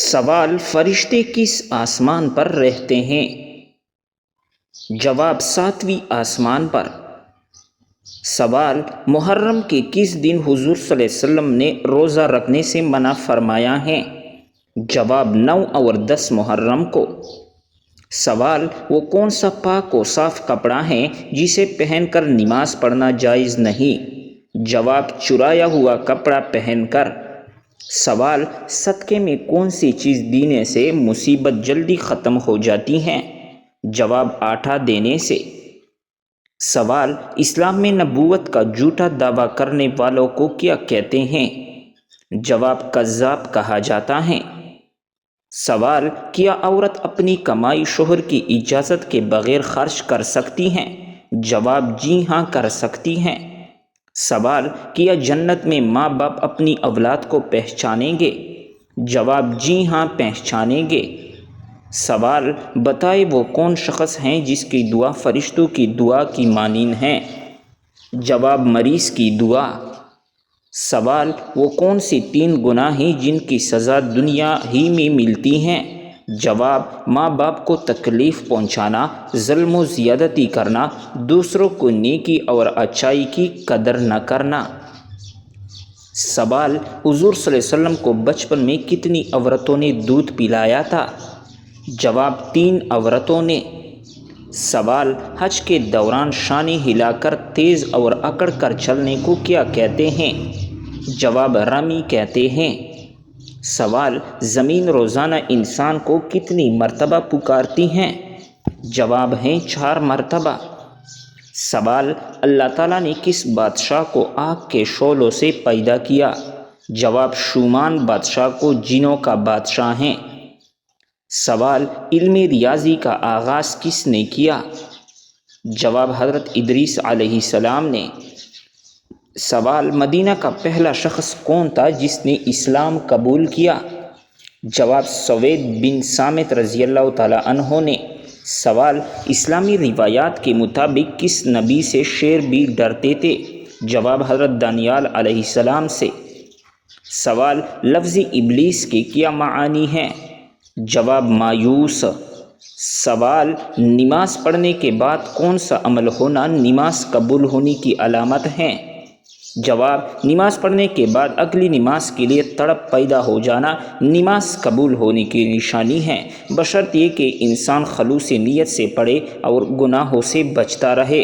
سوال: فرشتے کس آسمان پر رہتے ہیں؟ جواب: ساتویں آسمان پر۔ سوال: محرم کے کس دن حضور صلی اللہ علیہ وسلم نے روزہ رکھنے سے منع فرمایا ہے؟ جواب: 9 اور 10 محرم کو۔ سوال: وہ کون سا پاک و صاف کپڑا ہے جسے پہن کر نماز پڑھنا جائز نہیں؟ جواب: چرایا ہوا کپڑا پہن کر۔ سوال: صدقے میں کون سی چیز دینے سے مصیبت جلدی ختم ہو جاتی ہے؟ جواب: آٹا دینے سے۔ سوال: اسلام میں نبوت کا جھوٹا دعویٰ کرنے والوں کو کیا کہتے ہیں؟ جواب: کذاب کہا جاتا ہے۔ سوال: کیا عورت اپنی کمائی شوہر کی اجازت کے بغیر خرچ کر سکتی ہیں؟ جواب: جی ہاں، کر سکتی ہیں۔ سوال: کیا جنت میں ماں باپ اپنی اولاد کو پہچانیں گے؟ جواب: جی ہاں، پہچانیں گے۔ سوال: بتائیں وہ کون شخص ہیں جس کی دعا فرشتوں کی دعا کی مانند ہے؟ جواب: مریض کی دعا۔ سوال: وہ کون سی 3 گناہ ہیں جن کی سزا دنیا ہی میں ملتی ہے؟ جواب: ماں باپ کو تکلیف پہنچانا، ظلم و زیادتی کرنا، دوسروں کو نیکی اور اچائی کی قدر نہ کرنا۔ سوال: حضور صلی اللہ علیہ وسلم کو بچپن میں کتنی عورتوں نے دودھ پلایا تھا؟ جواب: 3 عورتوں نے۔ سوال: حج کے دوران شانے ہلا کر تیز اور اکڑ کر چلنے کو کیا کہتے ہیں؟ جواب: رمی کہتے ہیں۔ سوال: زمین روزانہ انسان کو کتنی مرتبہ پکارتی ہے؟ جواب ہے 4 مرتبہ۔ سوال: اللہ تعالیٰ نے کس بادشاہ کو آگ کے شعلوں سے پیدا کیا؟ جواب: شومان بادشاہ کو جنوں کا بادشاہ ہیں۔ سوال: علم ریاضی کا آغاز کس نے کیا؟ جواب: حضرت ادریس علیہ السلام نے۔ سوال: مدینہ کا پہلا شخص کون تھا جس نے اسلام قبول کیا؟ جواب: سوید بن صامت رضی اللہ تعالیٰ عنہ نے۔ سوال: اسلامی روایات کے مطابق کس نبی سے شیر بھی ڈرتے تھے؟ جواب: حضرت دانیال علیہ السلام سے۔ سوال: لفظ ابلیس کے کیا معنی ہیں؟ جواب: مایوس۔ سوال: نماز پڑھنے کے بعد کون سا عمل ہونا نماز قبول ہونے کی علامت ہے؟ جواب: نماز پڑھنے کے بعد اگلی نماز کے لیے تڑپ پیدا ہو جانا نماز قبول ہونے کی نشانی ہے، بشرط یہ کہ انسان خلوص نیت سے پڑھے اور گناہوں سے بچتا رہے۔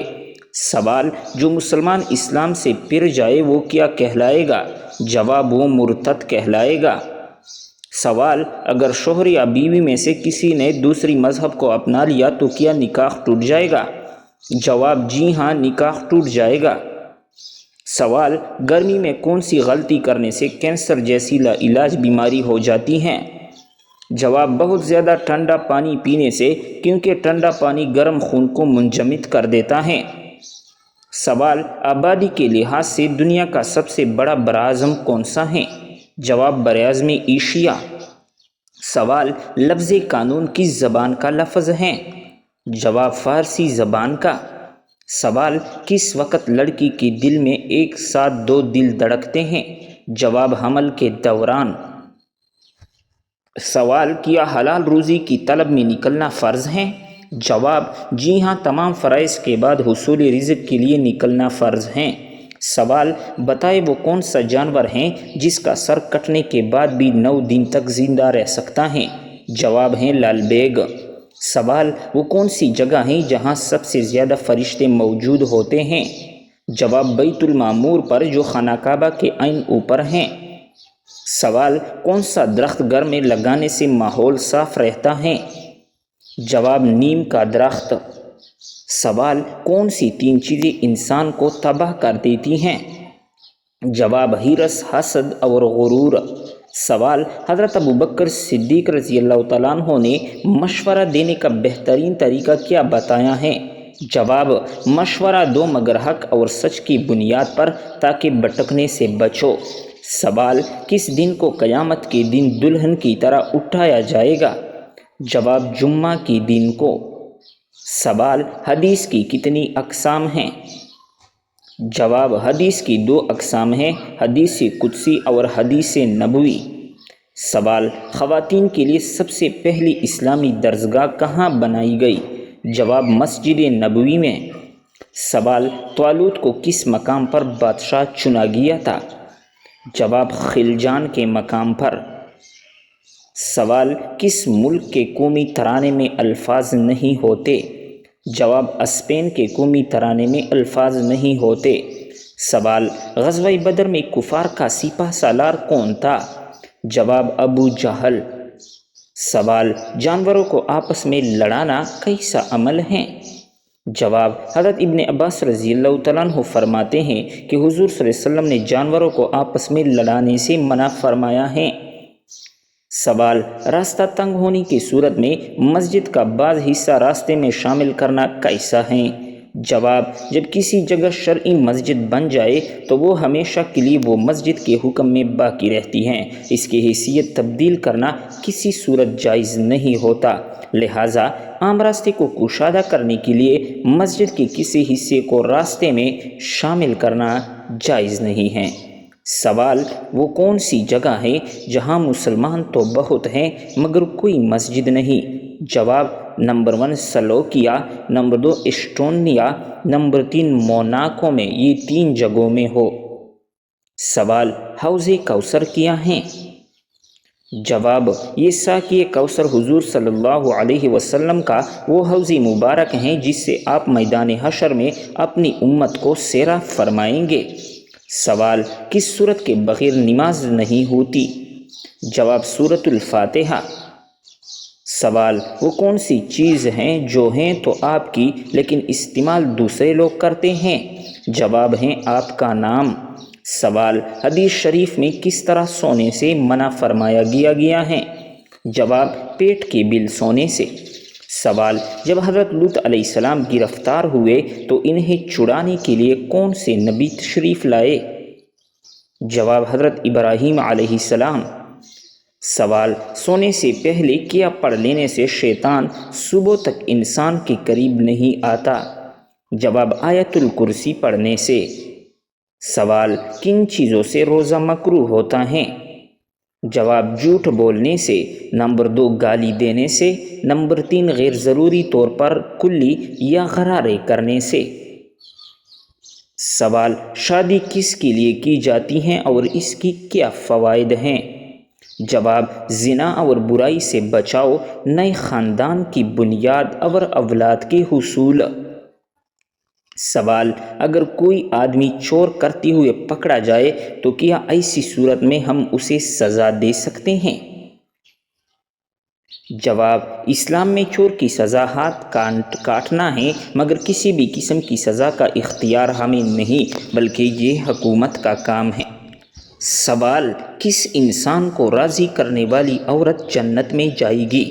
سوال: جو مسلمان اسلام سے پھر جائے وہ کیا کہلائے گا؟ جواب: وہ مرتد کہلائے گا۔ سوال: اگر شوہر یا بیوی میں سے کسی نے دوسری مذہب کو اپنا لیا تو کیا نکاح ٹوٹ جائے گا؟ جواب: جی ہاں، نکاح ٹوٹ جائے گا۔ سوال: گرمی میں کون سی غلطی کرنے سے کینسر جیسی لا علاج بیماری ہو جاتی ہے؟ جواب: بہت زیادہ ٹھنڈا پانی پینے سے، کیونکہ ٹھنڈا پانی گرم خون کو منجمد کر دیتا ہے۔ سوال: آبادی کے لحاظ سے دنیا کا سب سے بڑا براعظم کون سا ہے؟ جواب: براعظم ایشیا۔ سوال: لفظ قانون کس زبان کا لفظ ہے؟ جواب: فارسی زبان کا۔ سوال: کس وقت لڑکی کے دل میں ایک ساتھ 2 دل دھڑکتے ہیں؟ جواب: حمل کے دوران۔ سوال: کیا حلال روزی کی طلب میں نکلنا فرض ہے؟ جواب: جی ہاں، تمام فرائض کے بعد حصول رزق کے لیے نکلنا فرض ہے۔ سوال: بتائیں وہ کون سا جانور ہے جس کا سر کٹنے کے بعد بھی 9 دن تک زندہ رہ سکتا ہے؟ جواب ہے لال بیگ۔ سوال: وہ کون سی جگہ ہے جہاں سب سے زیادہ فرشتے موجود ہوتے ہیں؟ جواب: بیت المعمور پر جو خانہ کعبہ کے عین اوپر ہیں۔ سوال: کون سا درخت گھر میں لگانے سے ماحول صاف رہتا ہے؟ جواب: نیم کا درخت۔ سوال: کون سی 3 چیزیں انسان کو تباہ کر دیتی ہیں؟ جواب: حرص، حسد اور غرور۔ سوال: حضرت ابوبکر صدیق رضی اللہ تعالیٰ عنہ نے مشورہ دینے کا بہترین طریقہ کیا بتایا ہے؟ جواب: مشورہ دو مگر حق اور سچ کی بنیاد پر، تاکہ بھٹکنے سے بچو۔ سوال: کس دن کو قیامت کے دن دلہن کی طرح اٹھایا جائے گا؟ جواب: جمعہ کے دن کو۔ سوال: حدیث کی کتنی اقسام ہیں؟ جواب: حدیث کی 2 اقسام ہیں، حدیث قدسی اور حدیث نبوی۔ سوال، خواتین کے لیے سب سے پہلی اسلامی درسگاہ کہاں بنائی گئی؟ جواب، مسجد نبوی میں۔ سوال، طالوت کو کس مقام پر بادشاہ چنا گیا تھا؟ جواب، خلجان کے مقام پر۔ سوال، کس ملک کے قومی ترانے میں الفاظ نہیں ہوتے؟ جواب، اسپین کے قومی ترانے میں الفاظ نہیں ہوتے۔ سوال، غزوہ بدر میں کفار کا سپہ سالار کون تھا؟ جواب، ابو جہل۔ سوال، جانوروں کو آپس میں لڑانا کیسا عمل ہے؟ جواب، حضرت ابن عباس رضی اللہ تعالیٰ عنہ فرماتے ہیں کہ حضور صلی اللہ علیہ وسلم نے جانوروں کو آپس میں لڑانے سے منع فرمایا ہے۔ سوال، راستہ تنگ ہونے کی صورت میں مسجد کا بعض حصہ راستے میں شامل کرنا کیسا ہے؟ جواب، جب کسی جگہ شرعی مسجد بن جائے تو وہ ہمیشہ کے لیے وہ مسجد کے حکم میں باقی رہتی ہیں، اس کی حیثیت تبدیل کرنا کسی صورت جائز نہیں ہوتا، لہٰذا عام راستے کو کشادہ کرنے کے لیے مسجد کے کسی حصے کو راستے میں شامل کرنا جائز نہیں ہے۔ سوال، وہ کون سی جگہ ہے جہاں مسلمان تو بہت ہیں مگر کوئی مسجد نہیں؟ جواب، number 1 سلوکیا، number 2 Estonia, number 3 Monaco میں، یہ 3 جگہوں میں ہو۔ سوال، حوض کوثر کیا ہیں؟ جواب، یہ ساقی کوثر حضور صلی اللہ علیہ وسلم کا وہ حوض مبارک ہیں جس سے آپ میدان حشر میں اپنی امت کو سیراب فرمائیں گے۔ سوال، کس سورت کے بغیر نماز نہیں ہوتی؟ جواب، سورۃ الفاتحہ۔ سوال، وہ کون سی چیز ہیں جو ہیں تو آپ کی لیکن استعمال دوسرے لوگ کرتے ہیں؟ جواب ہیں آپ کا نام۔ سوال، حدیث شریف میں کس طرح سونے سے منع فرمایا گیا ہے؟ جواب، پیٹ کے بل سونے سے۔ سوال، جب حضرت لوط علیہ السلام گرفتار ہوئے تو انہیں چھڑانے کے لیے کون سے نبی تشریف لائے؟ جواب، حضرت ابراہیم علیہ السلام۔ سوال، سونے سے پہلے کیا پڑھ لینے سے شیطان صبح تک انسان کے قریب نہیں آتا؟ جواب، آیت الکرسی پڑھنے سے۔ سوال، کن چیزوں سے روزہ مکروہ ہوتا ہے؟ جواب، جھوٹ بولنے سے، نمبر 2 گالی دینے سے، نمبر 3 غیر ضروری طور پر کلی یا غرارے کرنے سے۔ سوال، شادی کس کے لیے کی جاتی ہے اور اس کی کیا فوائد ہیں؟ جواب، زنا اور برائی سے بچاؤ، نئے خاندان کی بنیاد اور اولاد کے حصول۔ سوال، اگر کوئی آدمی چور کرتے ہوئے پکڑا جائے تو کیا ایسی صورت میں ہم اسے سزا دے سکتے ہیں؟ جواب، اسلام میں چور کی سزا ہاتھ کاٹنا ہے مگر کسی بھی قسم کی سزا کا اختیار ہمیں نہیں بلکہ یہ حکومت کا کام ہے۔ سوال، کس انسان کو راضی کرنے والی عورت جنت میں جائے گی؟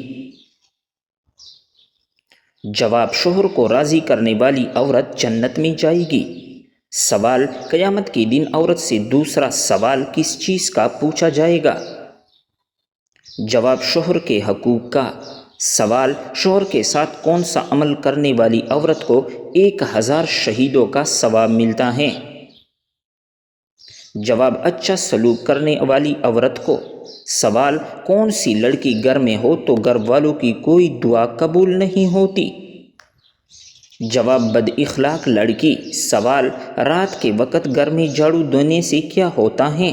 جواب، شوہر کو راضی کرنے والی عورت جنت میں جائے گی۔ سوال، قیامت کے دن عورت سے دوسرا سوال کس چیز کا پوچھا جائے گا؟ جواب، شوہر کے حقوق کا۔ سوال، شوہر کے ساتھ کون سا عمل کرنے والی عورت کو 1000 شہیدوں کا ثواب ملتا ہے؟ جواب، اچھا سلوک کرنے والی عورت کو۔ سوال، کون سی لڑکی گھر میں ہو تو گھر والوں کی کوئی دعا قبول نہیں ہوتی؟ جواب، بد اخلاق لڑکی۔ سوال، رات کے وقت گھر میں جھاڑو دینے سے کیا ہوتا ہے؟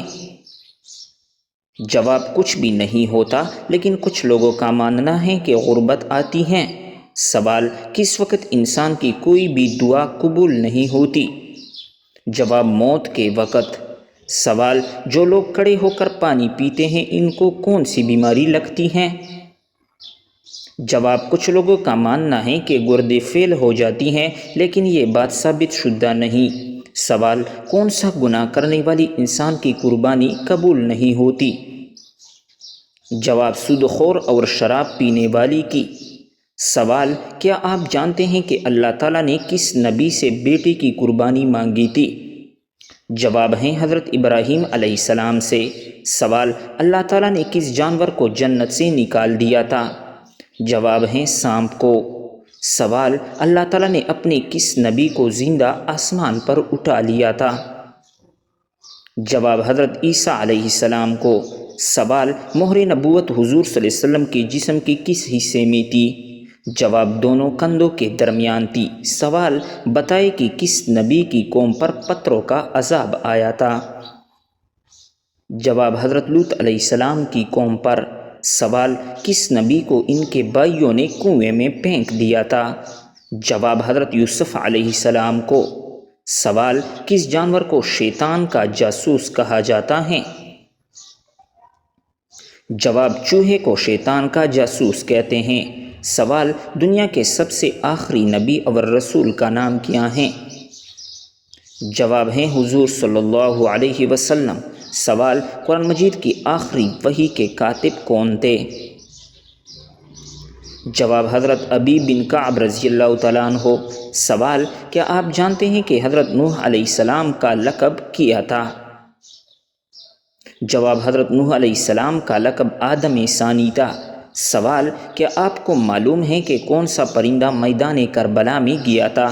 جواب، کچھ بھی نہیں ہوتا لیکن کچھ لوگوں کا ماننا ہے کہ غربت آتی ہے۔ سوال، کس وقت انسان کی کوئی بھی دعا قبول نہیں ہوتی؟ جواب، موت کے وقت۔ سوال، جو لوگ کھڑے ہو کر پانی پیتے ہیں ان کو کون سی بیماری لگتی ہے؟ جواب، کچھ لوگوں کا ماننا ہے کہ گردے فیل ہو جاتی ہیں لیکن یہ بات ثابت شدہ نہیں۔ سوال، کون سا گناہ کرنے والی انسان کی قربانی قبول نہیں ہوتی؟ جواب، سود خور اور شراب پینے والی کی۔ سوال، کیا آپ جانتے ہیں کہ اللہ تعالیٰ نے کس نبی سے بیٹے کی قربانی مانگی تھی؟ جواب ہیں حضرت ابراہیم علیہ السلام سے۔ سوال، اللہ تعالیٰ نے کس جانور کو جنت سے نکال دیا تھا؟ جواب ہیں سانپ کو۔ سوال، اللہ تعالیٰ نے اپنے کس نبی کو زندہ آسمان پر اٹھا لیا تھا؟ جواب، حضرت عیسیٰ علیہ السلام کو۔ سوال مہر نبوت حضور صلی اللہ علیہ وسلم کے جسم کے کس حصے میں تھی؟ جواب دونوں کندھوں کے درمیان تھی۔ سوال بتائے کہ کس نبی کی قوم پر پتھروں کا عذاب آیا تھا؟ جواب حضرت لوط علیہ السلام کی قوم پر۔ سوال کس نبی کو ان کے بھائیوں نے کنویں میں پھینک دیا تھا؟ جواب حضرت یوسف علیہ السلام کو۔ سوال کس جانور کو شیطان کا جاسوس کہا جاتا ہے؟ جواب چوہے کو شیطان کا جاسوس کہتے ہیں۔ سوال دنیا کے سب سے آخری نبی اور رسول کا نام کیا ہے؟ جواب ہے حضور صلی اللہ علیہ وسلم۔ سوال قرآن مجید کی آخری وحی کے کاتب کون تھے؟ جواب حضرت ابی بن کعب رضی اللہ تعالیٰ عنہ۔ سوال کیا آپ جانتے ہیں کہ حضرت نوح علیہ السلام کا لقب کیا تھا؟ جواب حضرت نوح علیہ السلام کا لقب آدم ثانی تھا۔ سوال کیا آپ کو معلوم ہے کہ کون سا پرندہ میدان کربلا میں گیا تھا؟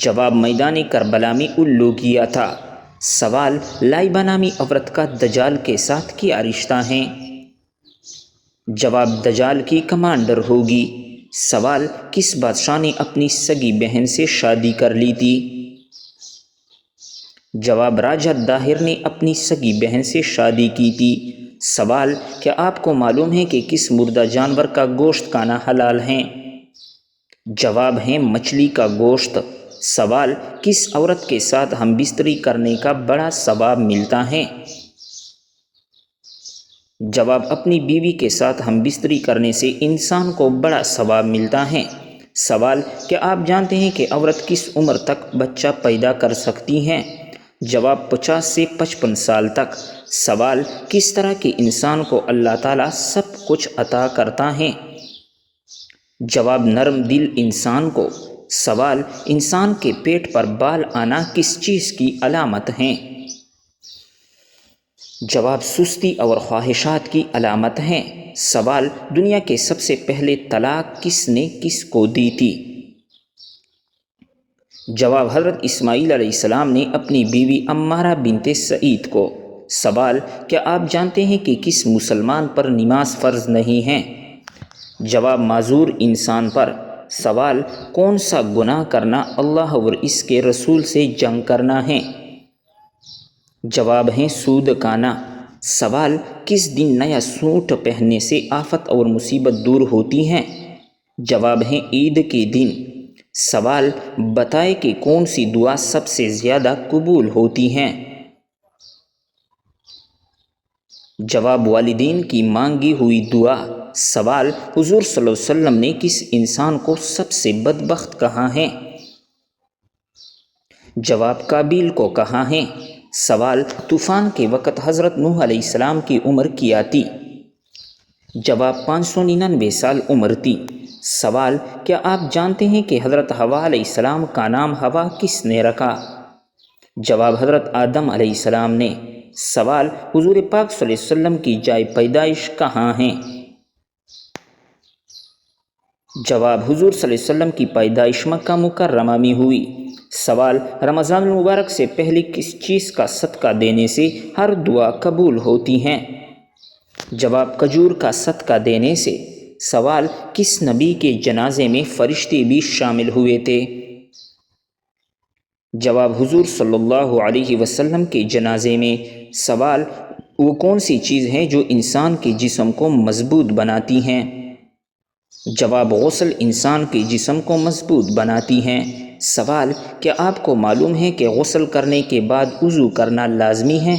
جواب میدان کربلا میں الو گیا تھا۔ سوال لائبہ نامی عورت کا دجال کے ساتھ کیا رشتہ ہے؟ جواب دجال کی کمانڈر ہوگی۔ سوال کس بادشاہ نے اپنی سگی بہن سے شادی کر لی تھی؟ جواب راجہ داہر نے اپنی سگی بہن سے شادی کی تھی۔ سوال کیا آپ کو معلوم ہے کہ کس مردہ جانور کا گوشت کھانا حلال ہے؟ جواب ہے مچھلی کا گوشت۔ سوال کس عورت کے ساتھ ہم بستری کرنے کا بڑا ثواب ملتا ہے؟ جواب اپنی بیوی کے ساتھ ہم بستری کرنے سے انسان کو بڑا ثواب ملتا ہے۔ سوال کیا آپ جانتے ہیں کہ عورت کس عمر تک بچہ پیدا کر سکتی ہے؟ جواب 50 سے 55 سال تک۔ سوال کس طرح کے انسان کو اللہ تعالیٰ سب کچھ عطا کرتا ہے؟ جواب نرم دل انسان کو۔ سوال انسان کے پیٹ پر بال آنا کس چیز کی علامت ہے؟ جواب سستی اور خواہشات کی علامت ہے۔ سوال دنیا کے سب سے پہلے طلاق کس نے کس کو دی تھی؟ جواب حضرت اسماعیل علیہ السلام نے اپنی بیوی عمارہ بنت سعید کو۔ سوال کیا آپ جانتے ہیں کہ کس مسلمان پر نماز فرض نہیں ہے؟ جواب معذور انسان پر۔ سوال کون سا گناہ کرنا اللہ اور اس کے رسول سے جنگ کرنا ہے؟ جواب ہے سود کھانا۔ سوال کس دن نیا سوٹ پہننے سے آفت اور مصیبت دور ہوتی ہیں؟ جواب ہے عید کے دن۔ سوال بتائے کہ کون سی دعا سب سے زیادہ قبول ہوتی ہے؟ جواب والدین کی مانگی ہوئی دعا۔ سوال حضور صلی اللہ علیہ وسلم نے کس انسان کو سب سے بدبخت کہا ہے؟ جواب قابیل کو کہا ہے۔ سوال طوفان کے وقت حضرت نوح علیہ السلام کی عمر کیا تھی؟ جواب 599 سال عمر تھی۔ سوال کیا آپ جانتے ہیں کہ حضرت حوا علیہ السلام کا نام حوا کس نے رکھا؟ جواب حضرت آدم علیہ السلام نے۔ سوال حضور پاک صلی اللہ علیہ وسلم کی جائے پیدائش کہاں ہے؟ جواب حضور صلی اللہ علیہ وسلم کی پیدائش مکہ مکرمہ میں ہوئی۔ سوال رمضان المبارک سے پہلے کس چیز کا صدقہ دینے سے ہر دعا قبول ہوتی ہیں؟ جواب کھجور کا صدقہ دینے سے۔ سوال کس نبی کے جنازے میں فرشتے بھی شامل ہوئے تھے؟ جواب حضور صلی اللہ علیہ وسلم کے جنازے میں۔ سوال وہ کون سی چیز ہے جو انسان کے جسم کو مضبوط بناتی ہیں؟ جواب غسل انسان کے جسم کو مضبوط بناتی ہیں۔ سوال کیا آپ کو معلوم ہے کہ غسل کرنے کے بعد وضو کرنا لازمی ہے؟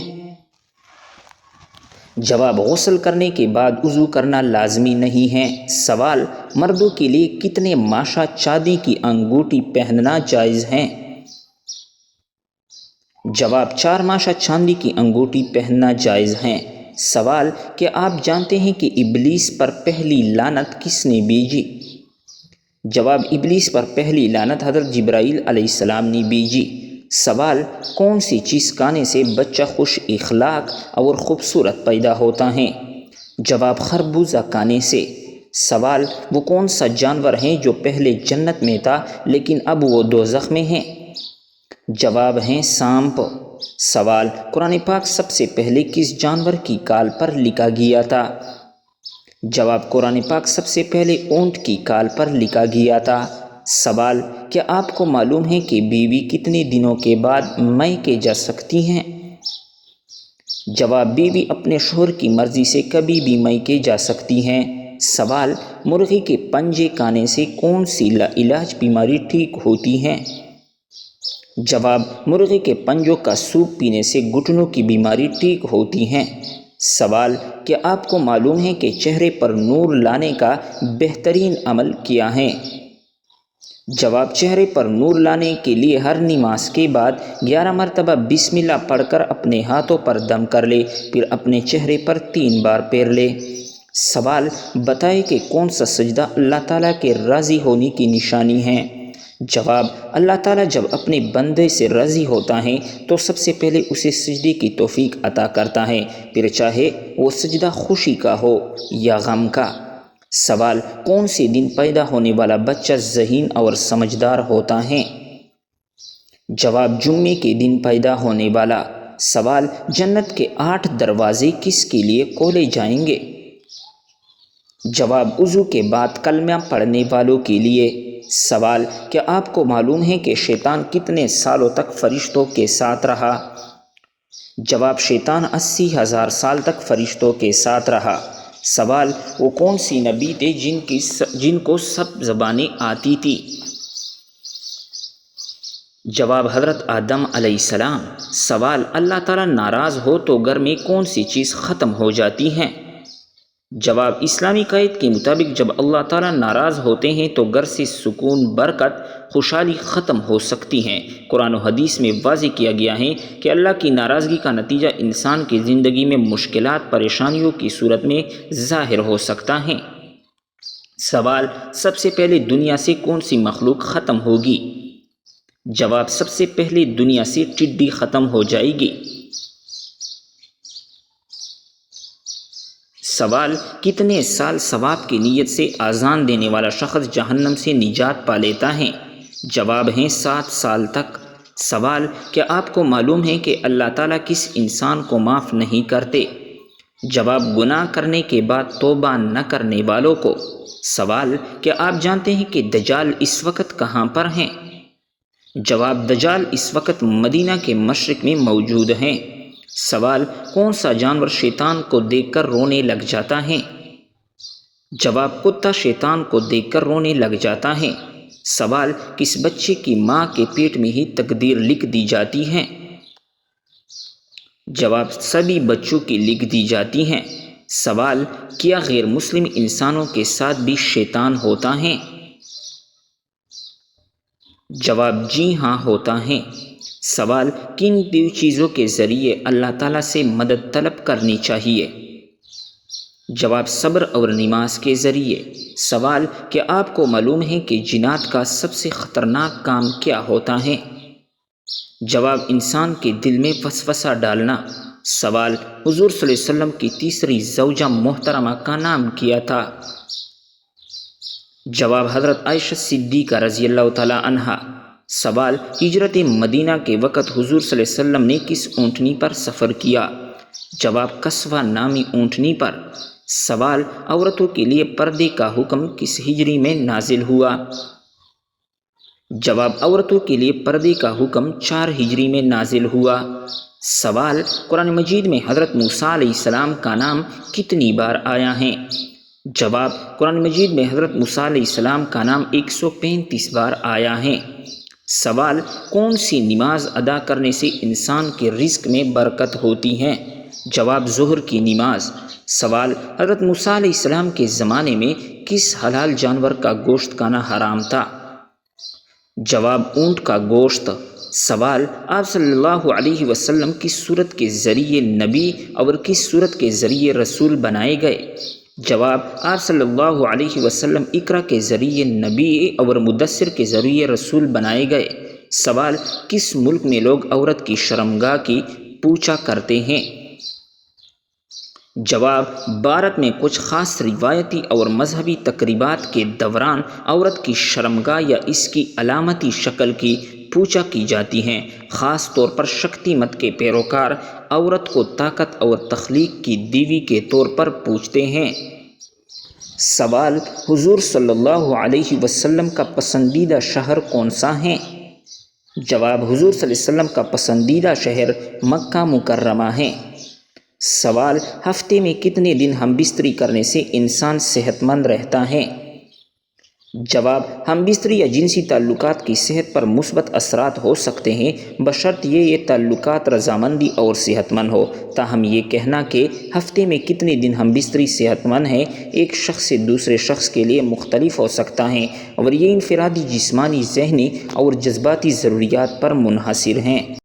جواب غسل کرنے کے بعد وضو کرنا لازمی نہیں ہے۔ سوال مردوں کے لیے کتنے ماشا چاندی کی انگوٹھی پہننا جائز ہے؟ جواب 4 ماشا چاندی کی انگوٹھی پہننا جائز ہے۔ سوال کیا آپ جانتے ہیں کہ ابلیس پر پہلی لعنت کس نے بھیجی؟ جواب ابلیس پر پہلی لعنت حضرت جبرائیل علیہ السلام نے بھیجی۔ سوال کون سی چیز کھانے سے بچہ خوش اخلاق اور خوبصورت پیدا ہوتا ہے؟ جواب خربوزہ کھانے سے۔ سوال وہ کون سا جانور ہے جو پہلے جنت میں تھا لیکن اب وہ دوزخ میں ہے؟ جواب ہے سانپ۔ سوال: قرآن پاک سب سے پہلے کس جانور کی کال پر لکھا گیا تھا؟ جواب: قرآن پاک سب سے پہلے اونٹ کی کال پر لکھا گیا تھا۔ سوال: کیا آپ کو معلوم ہے کہ بیوی کتنے دنوں کے بعد میکے جا سکتی ہیں؟ جواب: بیوی اپنے شوہر کی مرضی سے کبھی بھی میکے جا سکتی ہیں۔ سوال: مرغی کے پنجے کھانے سے کون سی علاج بیماری ٹھیک ہوتی ہے؟ جواب: مرغی کے پنجوں کا سوپ پینے سے گھٹنوں کی بیماری ٹھیک ہوتی ہے۔ سوال: کیا آپ کو معلوم ہے کہ چہرے پر نور لانے کا بہترین عمل کیا ہے؟ جواب: چہرے پر نور لانے کے لیے ہر نماز کے بعد 11 مرتبہ بسم اللہ پڑھ کر اپنے ہاتھوں پر دم کر لے، پھر اپنے چہرے پر 3 بار پھیر لے۔ سوال: بتائیں کہ کون سا سجدہ اللہ تعالیٰ کے راضی ہونے کی نشانی ہے؟ جواب: اللہ تعالیٰ جب اپنے بندے سے راضی ہوتا ہے تو سب سے پہلے اسے سجدے کی توفیق عطا کرتا ہے، پھر چاہے وہ سجدہ خوشی کا ہو یا غم کا۔ سوال: کون سے دن پیدا ہونے والا بچہ ذہین اور سمجھدار ہوتا ہے؟ جواب: جمعے کے دن پیدا ہونے والا۔ سوال: جنت کے 8 دروازے کس کے لیے کھولے جائیں گے؟ جواب: وضو کے بعد کلمہ پڑھنے والوں کے لیے۔ سوال: کیا آپ کو معلوم ہے کہ شیطان کتنے سالوں تک فرشتوں کے ساتھ رہا؟ جواب: شیطان 80,000 سال تک فرشتوں کے ساتھ رہا۔ سوال: وہ کون سی نبی تھے جن کو سب زبانیں آتی تھی؟ جواب: حضرت آدم علیہ السلام۔ سوال: اللہ تعالیٰ ناراض ہو تو گھر میں کون سی چیز ختم ہو جاتی ہے؟ جواب: اسلامی قواعد کے مطابق جب اللہ تعالیٰ ناراض ہوتے ہیں تو گھر سے سکون، برکت، خوشحالی ختم ہو سکتی ہیں۔ قرآن و حدیث میں واضح کیا گیا ہے کہ اللہ کی ناراضگی کا نتیجہ انسان کی زندگی میں مشکلات، پریشانیوں کی صورت میں ظاہر ہو سکتا ہے۔ سوال: سب سے پہلے دنیا سے کون سی مخلوق ختم ہوگی؟ جواب: سب سے پہلے دنیا سے ٹڈی ختم ہو جائے گی۔ سوال: کتنے سال ثواب کی نیت سے اذان دینے والا شخص جہنم سے نجات پا لیتا ہے؟ جواب ہے 7 سال تک۔ سوال: کیا آپ کو معلوم ہے کہ اللہ تعالیٰ کس انسان کو معاف نہیں کرتے؟ جواب: گناہ کرنے کے بعد توبہ نہ کرنے والوں کو۔ سوال: کیا آپ جانتے ہیں کہ دجال اس وقت کہاں پر ہیں؟ جواب: دجال اس وقت مدینہ کے مشرق میں موجود ہیں۔ سوال: کون سا جانور شیطان کو دیکھ کر رونے لگ جاتا ہے؟ جواب: کتا شیطان کو دیکھ کر رونے لگ جاتا ہے۔ سوال: کس بچے کی ماں کے پیٹ میں ہی تقدیر لکھ دی جاتی ہے؟ جواب: سبھی بچوں کی لکھ دی جاتی ہیں۔ سوال: کیا غیر مسلم انسانوں کے ساتھ بھی شیطان ہوتا ہے؟ جواب: جی ہاں ہوتا ہے۔ سوال: کن 2 چیزوں کے ذریعے اللہ تعالیٰ سے مدد طلب کرنی چاہیے؟ جواب: صبر اور نماز کے ذریعے۔ سوال: کیا آپ کو معلوم ہے کہ جنات کا سب سے خطرناک کام کیا ہوتا ہے؟ جواب: انسان کے دل میں وسوسہ ڈالنا۔ سوال: حضور صلی اللہ علیہ وسلم کی تیسری زوجہ محترمہ کا نام کیا تھا؟ جواب: حضرت عائشہ صدیقہ رضی اللہ تعالی عنہا۔ سوال: ہجرت مدینہ کے وقت حضور صلی اللہ علیہ وسلم نے کس اونٹنی پر سفر کیا؟ جواب: قصوہ نامی اونٹنی پر۔ سوال: عورتوں کے لیے پردے کا حکم کس ہجری میں نازل ہوا؟ جواب: عورتوں کے لیے پردے کا حکم 4 ہجری میں نازل ہوا۔ سوال: قرآن مجید میں حضرت موسیٰ علیہ السلام کا نام کتنی بار آیا ہے؟ جواب: قرآن مجید میں حضرت موسیٰ علیہ السلام کا نام 135 بار آیا ہے۔ سوال: کون سی نماز ادا کرنے سے انسان کے رزق میں برکت ہوتی ہے؟ جواب: ظہر کی نماز۔ سوال: حضرت موسیٰ علیہ السلام کے زمانے میں کس حلال جانور کا گوشت کھانا حرام تھا؟ جواب: اونٹ کا گوشت۔ سوال: آپ صلی اللہ علیہ وسلم کس صورت کے ذریعے نبی اور کس صورت کے ذریعے رسول بنائے گئے؟ جواب: آپ صلی اللہ علیہ وسلم اقرا کے ذریعے نبی اور مدثر کے ذریعے رسول بنائے گئے۔ سوال: کس ملک میں لوگ عورت کی شرمگاہ کی پوچھا کرتے ہیں؟ جواب: بھارت میں کچھ خاص روایتی اور مذہبی تقریبات کے دوران عورت کی شرمگاہ یا اس کی علامتی شکل کی پوچھا کی جاتی ہیں۔ خاص طور پر شکتی مت کے پیروکار عورت کو طاقت اور تخلیق کی دیوی کے طور پر پوجتے ہیں۔ سوال: حضور صلی اللہ علیہ وسلم کا پسندیدہ شہر کون سا ہے؟ جواب: حضور صلی اللہ علیہ وسلم کا پسندیدہ شہر مکہ مکرمہ ہے۔ سوال: ہفتے میں کتنے دن ہم بستری کرنے سے انسان صحت مند رہتا ہے؟ جواب: ہم بستری یا جنسی تعلقات کی صحت پر مثبت اثرات ہو سکتے ہیں بشرط یہ تعلقات رضامندی اور صحت مند ہو۔ تاہم یہ کہنا کہ ہفتے میں کتنے دن ہم بستری صحت مند ہیں ایک شخص سے دوسرے شخص کے لیے مختلف ہو سکتا ہے اور یہ انفرادی جسمانی، ذہنی اور جذباتی ضروریات پر منحصر ہیں۔